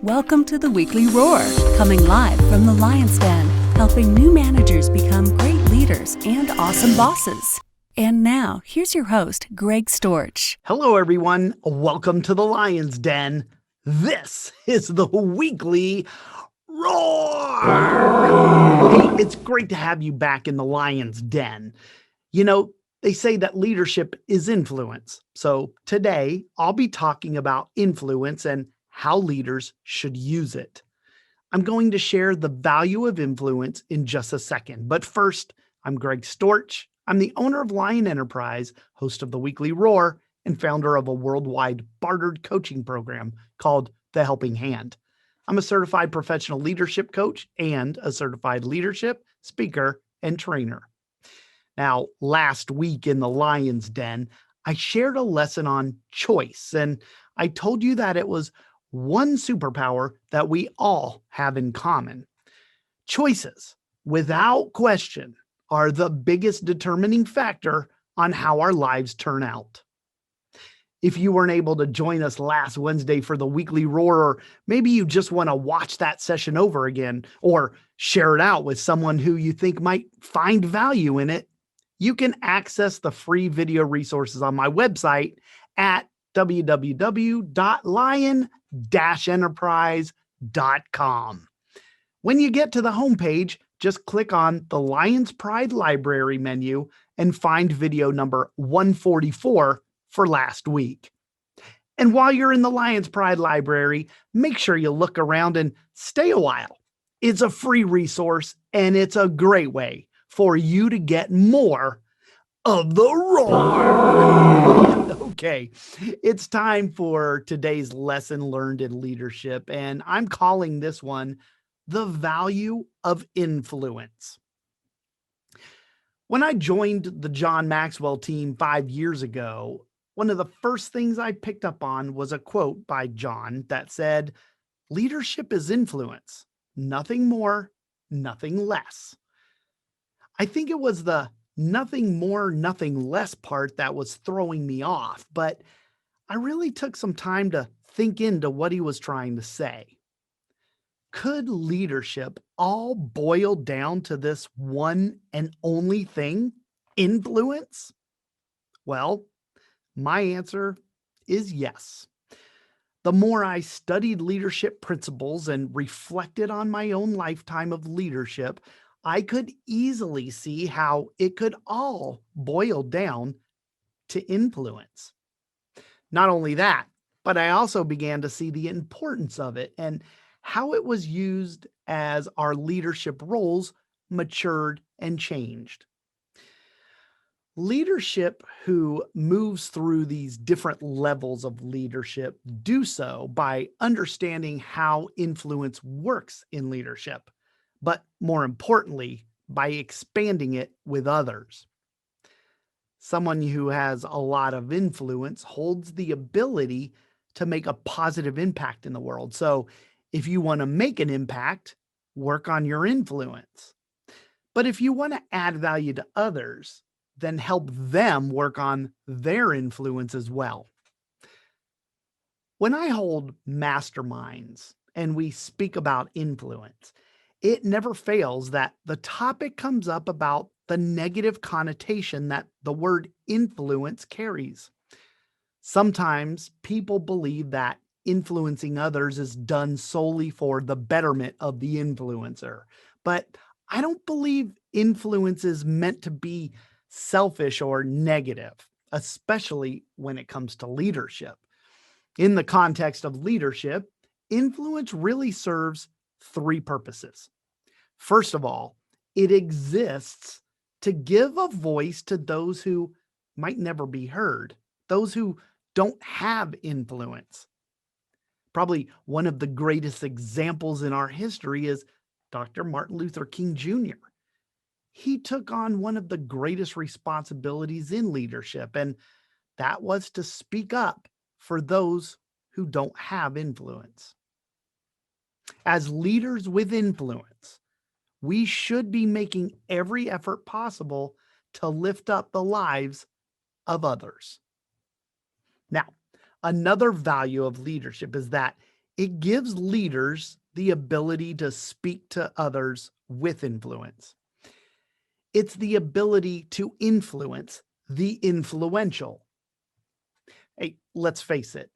Welcome to the Weekly Roar, coming live from the Lion's Den, helping new managers become great leaders and awesome bosses. And now, here's your host, Greg Storch. Hello, everyone. Welcome to the Lion's Den. This is the Weekly Roar. Hey, it's great to have you back in the Lion's Den. You know, they say that leadership is influence. So today, I'll be talking about influence and how leaders should use it. I'm going to share the value of influence in just a second. But first, I'm Greg Storch. I'm the owner of Lion Enterprise, host of the Weekly Roar, and founder of a worldwide bartered coaching program called The Helping Hand. I'm a certified professional leadership coach and a certified leadership speaker and trainer. Now, last week in the Lion's Den, I shared a lesson on choice, and I told you that it was one superpower that we all have in common. Choices, without question, are the biggest determining factor on how our lives turn out. If you weren't able to join us last Wednesday for the Weekly Roar, or maybe you just want to watch that session over again or share it out with someone who you think might find value in it, you can access the free video resources on my website at www.lion-enterprise.com. When you get to the homepage, just click on the Lion's Pride Library menu and find video number 144 for last week. And while you're in the Lion's Pride Library, make sure you look around and stay a while. It's a free resource, and it's a great way for you to get more of the roar. Okay, it's time for today's lesson learned in leadership, and I'm calling this one The Value of Influence. When I joined the John Maxwell team 5 years ago, one of the first things I picked up on was a quote by John that said, "Leadership is influence, nothing more, nothing less." I think it was the nothing more, nothing less part that was throwing me off, but I really took some time to think into what he was trying to say. Could leadership all boil down to this one and only thing, influence? Well, my answer is yes. The more I studied leadership principles and reflected on my own lifetime of leadership, I could easily see how it could all boil down to influence. Not only that, but I also began to see the importance of it and how it was used as our leadership roles matured and changed. Leadership who moves through these different levels of leadership do so by understanding how influence works in leadership, but more importantly, by expanding it with others. Someone who has a lot of influence holds the ability to make a positive impact in the world. So if you want to make an impact, work on your influence. But if you want to add value to others, then help them work on their influence as well. When I hold masterminds and we speak about influence, it never fails that the topic comes up about the negative connotation that the word influence carries. Sometimes people believe that influencing others is done solely for the betterment of the influencer, but I don't believe influence is meant to be selfish or negative, especially when it comes to leadership. In the context of leadership, influence really serves three purposes. First of all, it exists to give a voice to those who might never be heard, those who don't have influence. Probably one of the greatest examples in our history is Dr. Martin Luther King Jr. He took on one of the greatest responsibilities in leadership, and that was to speak up for those who don't have influence. As leaders with influence, we should be making every effort possible to lift up the lives of others. Now, another value of leadership is that It gives leaders the ability to speak to others with influence. It's the ability to influence the influential. Hey, let's face it.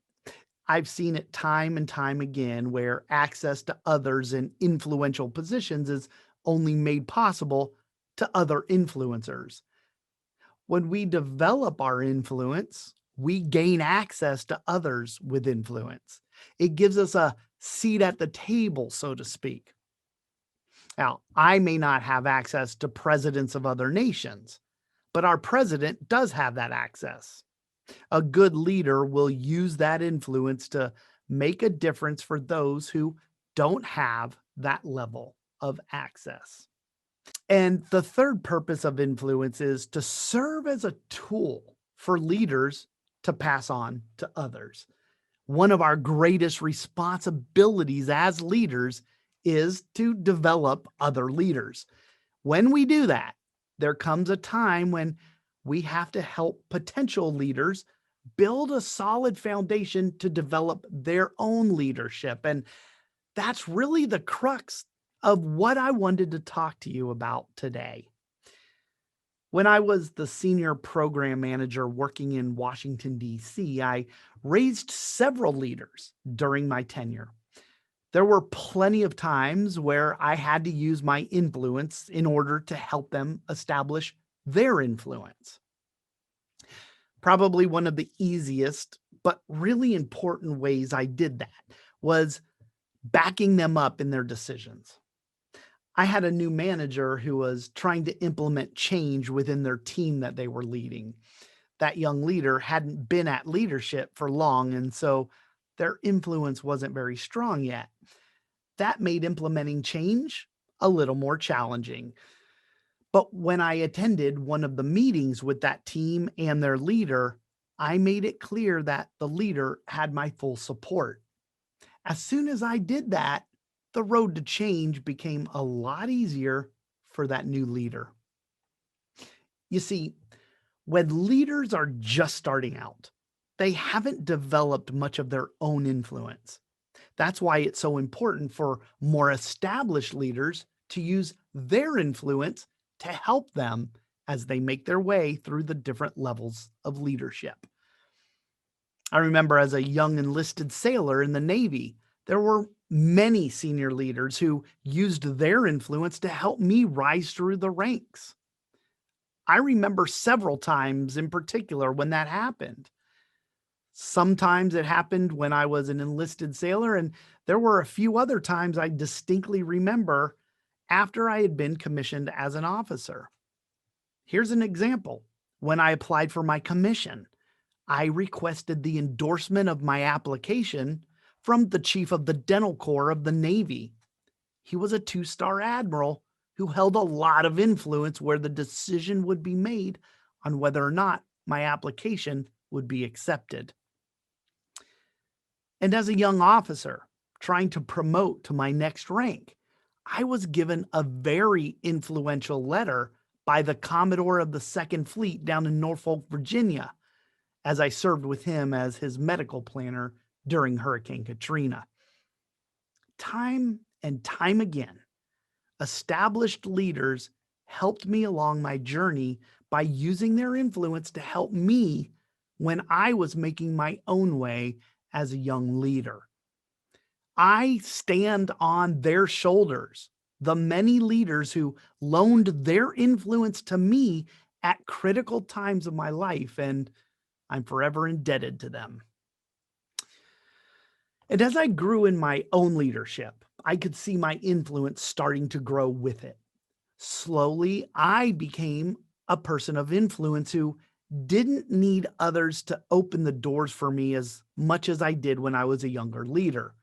I've seen it time and time again where access to others in influential positions is only made possible to other influencers. When we develop our influence, we gain access to others with influence. It gives us a seat at the table, so to speak. Now, I may not have access to presidents of other nations, but our president does have that access. A good leader will use that influence to make a difference for those who don't have that level of access. And the third purpose of influence is to serve as a tool for leaders to pass on to others. One of our greatest responsibilities as leaders is to develop other leaders. When we do that, there comes a time when we have to help potential leaders build a solid foundation to develop their own leadership. And that's really the crux of what I wanted to talk to you about today. When I was the senior program manager working in Washington, D.C., I raised several leaders during my tenure. There were plenty of times where I had to use my influence in order to help them establish their influence. Probably one of the easiest, but really important ways I did that was backing them up in their decisions. I had a new manager who was trying to implement change within their team that they were leading. That young leader hadn't been at leadership for long, and so their influence wasn't very strong yet. That made implementing change a little more challenging. But when I attended one of the meetings with that team and their leader, I made it clear that the leader had my full support. As soon as I did that, the road to change became a lot easier for that new leader. You see, when leaders are just starting out, they haven't developed much of their own influence. That's why it's so important for more established leaders to use their influence to help them as they make their way through the different levels of leadership. I remember as a young enlisted sailor in the Navy, there were many senior leaders who used their influence to help me rise through the ranks. I remember several times in particular when that happened. Sometimes it happened when I was an enlisted sailor, and there were a few other times I distinctly remember after I had been commissioned as an officer. Here's an example. When I applied for my commission, I requested the endorsement of my application from the chief of the Dental Corps of the Navy. He was a two-star admiral who held a lot of influence where the decision would be made on whether or not my application would be accepted. And as a young officer trying to promote to my next rank, I was given a very influential letter by the Commodore of the Second Fleet down in Norfolk, Virginia, as I served with him as his medical planner during Hurricane Katrina. Time and time again, established leaders helped me along my journey by using their influence to help me when I was making my own way as a young leader. I stand on their shoulders, the many leaders who loaned their influence to me at critical times of my life, and I'm forever indebted to them. And as I grew in my own leadership, I could see my influence starting to grow with it. Slowly, I became a person of influence who didn't need others to open the doors for me as much as I did when I was a younger leader.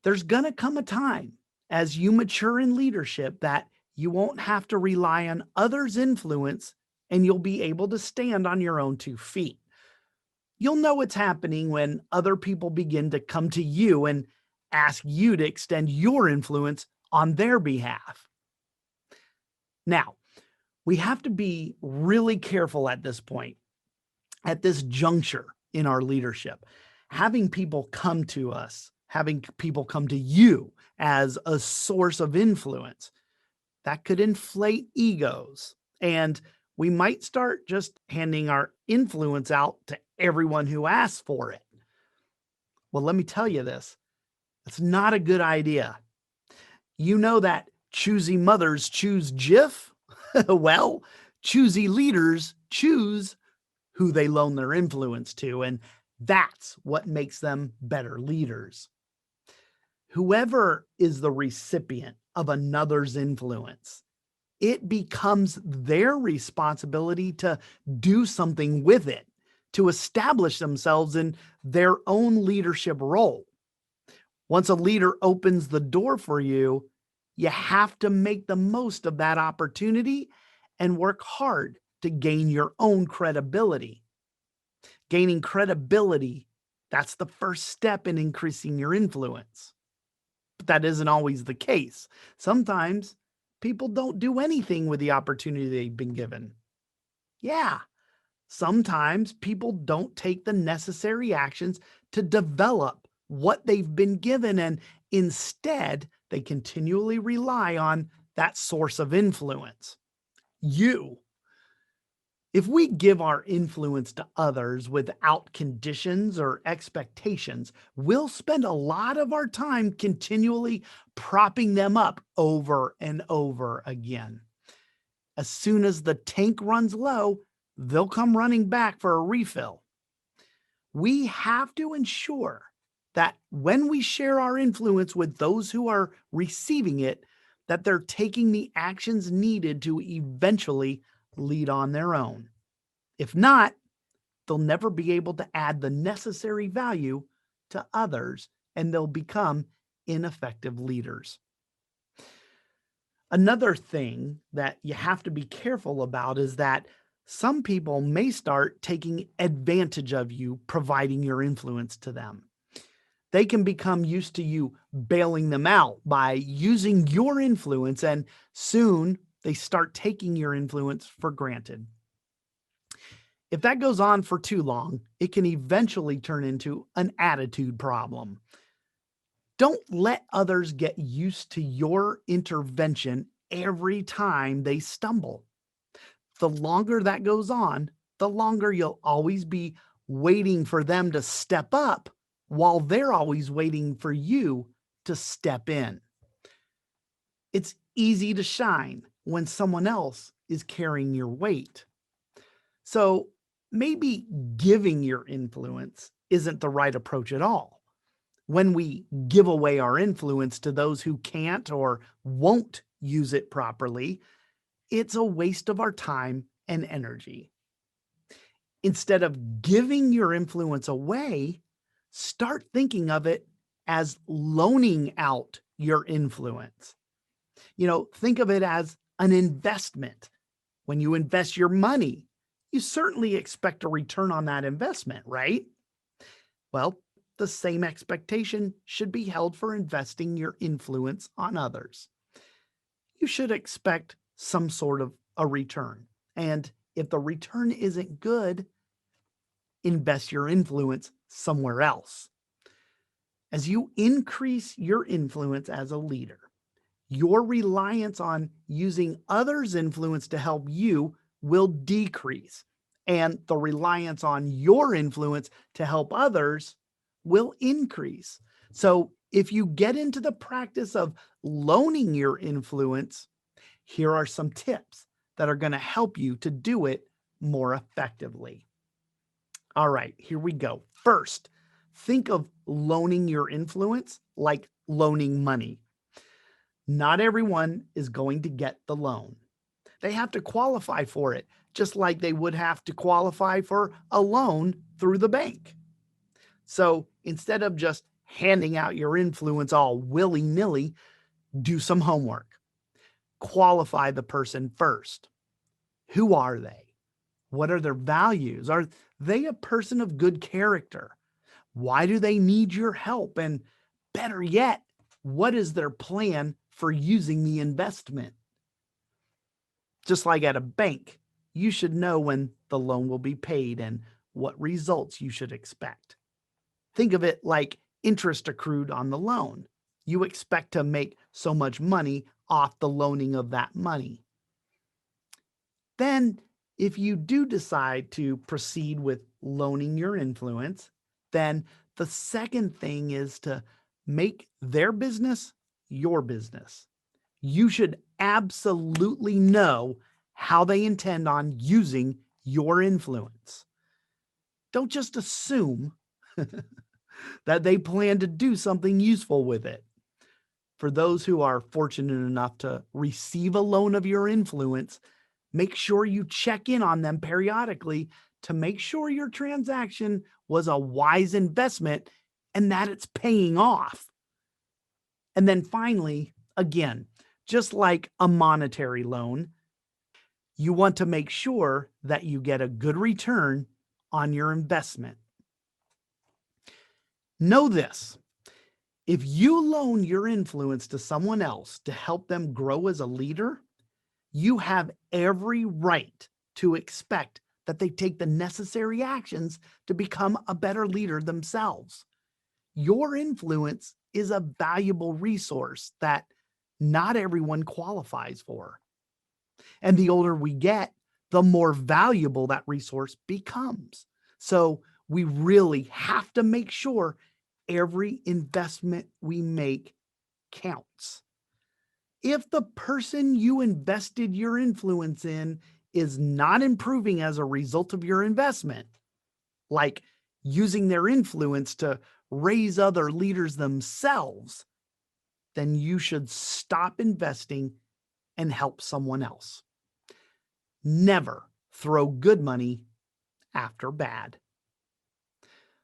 There's going to come a time as you mature in leadership that you won't have to rely on others' influence and you'll be able to stand on your own 2 feet. You'll know it's happening when other people begin to come to you and ask you to extend your influence on their behalf. Now, we have to be really careful at this point, at this juncture in our leadership. Having people come to us, having people come to you as a source of influence. That could inflate egos. And we might start just handing our influence out to everyone who asks for it. Well, let me tell you this, it's not a good idea. You know that choosy mothers choose Jif? Well, choosy leaders choose who they loan their influence to, and that's what makes them better leaders. Whoever is the recipient of another's influence, it becomes their responsibility to do something with it, to establish themselves in their own leadership role. Once a leader opens the door for you, you have to make the most of that opportunity and work hard to gain your own credibility. Gaining credibility, that's the first step in increasing your influence. But that isn't always the case. Sometimes people don't do anything with the opportunity they've been given. Yeah, sometimes people don't take the necessary actions to develop what they've been given, and instead, they continually rely on that source of influence. You. If we give our influence to others without conditions or expectations, we'll spend a lot of our time continually propping them up over and over again. As soon as the tank runs low, they'll come running back for a refill. We have to ensure that when we share our influence with those who are receiving it, that they're taking the actions needed to eventually lead on their own. If not, they'll never be able to add the necessary value to others, and they'll become ineffective leaders. Another thing that you have to be careful about is that some people may start taking advantage of you providing your influence to them. They can become used to you bailing them out by using your influence, and soon they start taking your influence for granted. If that goes on for too long, it can eventually turn into an attitude problem. Don't let others get used to your intervention every time they stumble. The longer that goes on, the longer you'll always be waiting for them to step up while they're always waiting for you to step in. It's easy to shine when someone else is carrying your weight. So maybe giving your influence isn't the right approach at all. When we give away our influence to those who can't or won't use it properly, it's a waste of our time and energy. Instead of giving your influence away, start thinking of it as loaning out your influence. Think of it as an investment. When you invest your money, you certainly expect a return on that investment, right? Well, the same expectation should be held for investing your influence on others. You should expect some sort of a return. And if the return isn't good, invest your influence somewhere else. As you increase your influence as a leader, your reliance on using others' influence to help you will decrease, and the reliance on your influence to help others will increase. So, if you get into the practice of loaning your influence, here are some tips that are going to help you to do it more effectively. All right, here we go. First, think of loaning your influence like loaning money. Not everyone is going to get the loan. They have to qualify for it, just like they would have to qualify for a loan through the bank. So instead of just handing out your influence all willy-nilly, do some homework. Qualify the person first. Who are they? What are their values? Are they a person of good character? Why do they need your help? And better yet, what is their plan for using the investment? Just like at a bank, you should know when the loan will be paid and what results you should expect. Think of it like interest accrued on the loan. You expect to make so much money off the loaning of that money. Then, if you do decide to proceed with loaning your influence, then the second thing is to make their business your business. You should absolutely know how they intend on using your influence. Don't just assume that they plan to do something useful with it. For those who are fortunate enough to receive a loan of your influence, make sure you check in on them periodically to make sure your transaction was a wise investment and that it's paying off. And then finally, again, just like a monetary loan, you want to make sure that you get a good return on your investment. Know this: if you loan your influence to someone else to help them grow as a leader, you have every right to expect that they take the necessary actions to become a better leader themselves. Your influence is a valuable resource that not everyone qualifies for. And the older we get, the more valuable that resource becomes. So we really have to make sure every investment we make counts. If the person you invested your influence in is not improving as a result of your investment, like using their influence to raise other leaders themselves, then you should stop investing and help someone else. Never throw good money after bad.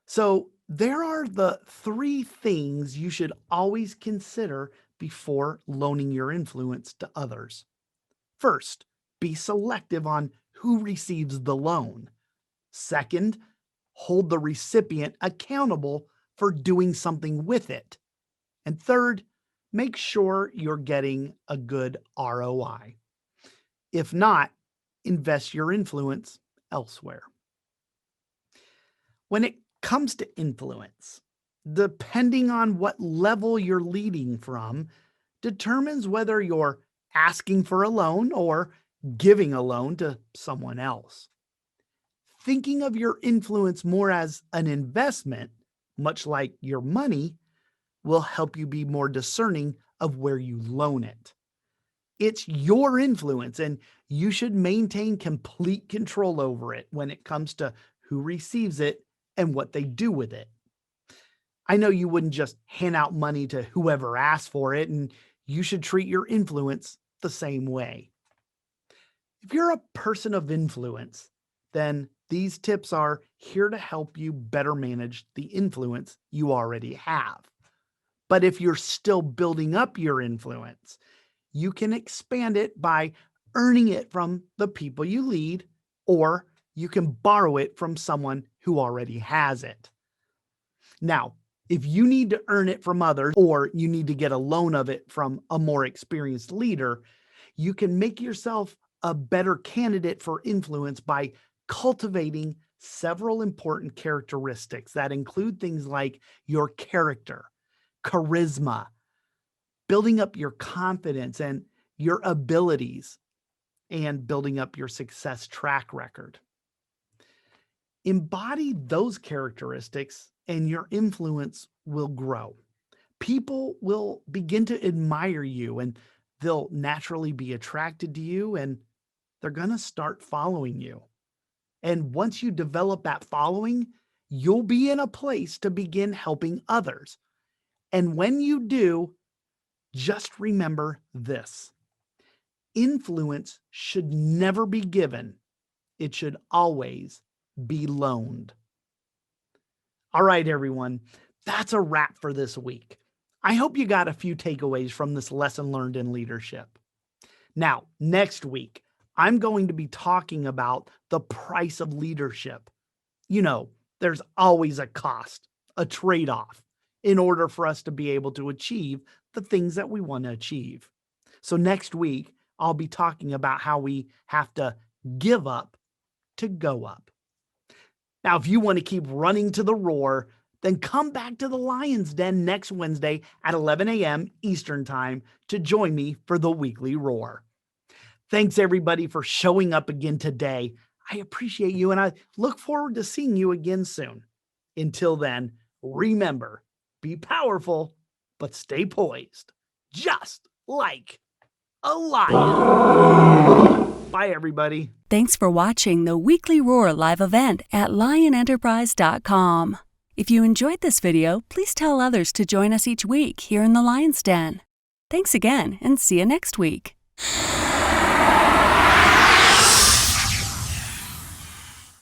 So, there are the three things you should always consider before loaning your influence to others. First, be selective on who receives the loan. Second, hold the recipient accountable for doing something with it. And third, make sure you're getting a good ROI. If not, invest your influence elsewhere. When it comes to influence, depending on what level you're leading from, determines whether you're asking for a loan or giving a loan to someone else. Thinking of your influence more as an investment, much like your money, will help you be more discerning of where you loan it. It's your influence, and you should maintain complete control over it when it comes to who receives it and what they do with it. I know you wouldn't just hand out money to whoever asks for it, and you should treat your influence the same way. If you're a person of influence, then these tips are here to help you better manage the influence you already have. But if you're still building up your influence, you can expand it by earning it from the people you lead, or you can borrow it from someone who already has it. Now, if you need to earn it from others, or you need to get a loan of it from a more experienced leader, you can make yourself a better candidate for influence by cultivating several important characteristics that include things like your character, charisma, building up your confidence and your abilities, and building up your success track record. Embody those characteristics and your influence will grow. People will begin to admire you, and they'll naturally be attracted to you, and they're going to start following you. And once you develop that following, you'll be in a place to begin helping others. And when you do, just remember this: influence should never be given, it should always be loaned. All right, everyone, that's a wrap for this week. I hope you got a few takeaways from this lesson learned in leadership. Now, next week, I'm going to be talking about the price of leadership. You know, there's always a cost, a trade-off, in order for us to be able to achieve the things that we want to achieve. So next week, I'll be talking about how we have to give up to go up. Now, if you want to keep running to the roar, Then come back to the Lion's Den next Wednesday at 11 a.m. Eastern Time to join me for the weekly roar. Thanks everybody for showing up again today. I appreciate you and I look forward to seeing you again soon. Until then, remember, be powerful, but stay poised, just like a lion. Bye, everybody. Thanks for watching the Weekly Roar live event at lionenterprise.com. If you enjoyed this video, please tell others to join us each week here in the Lion's Den. Thanks again, and see you next week.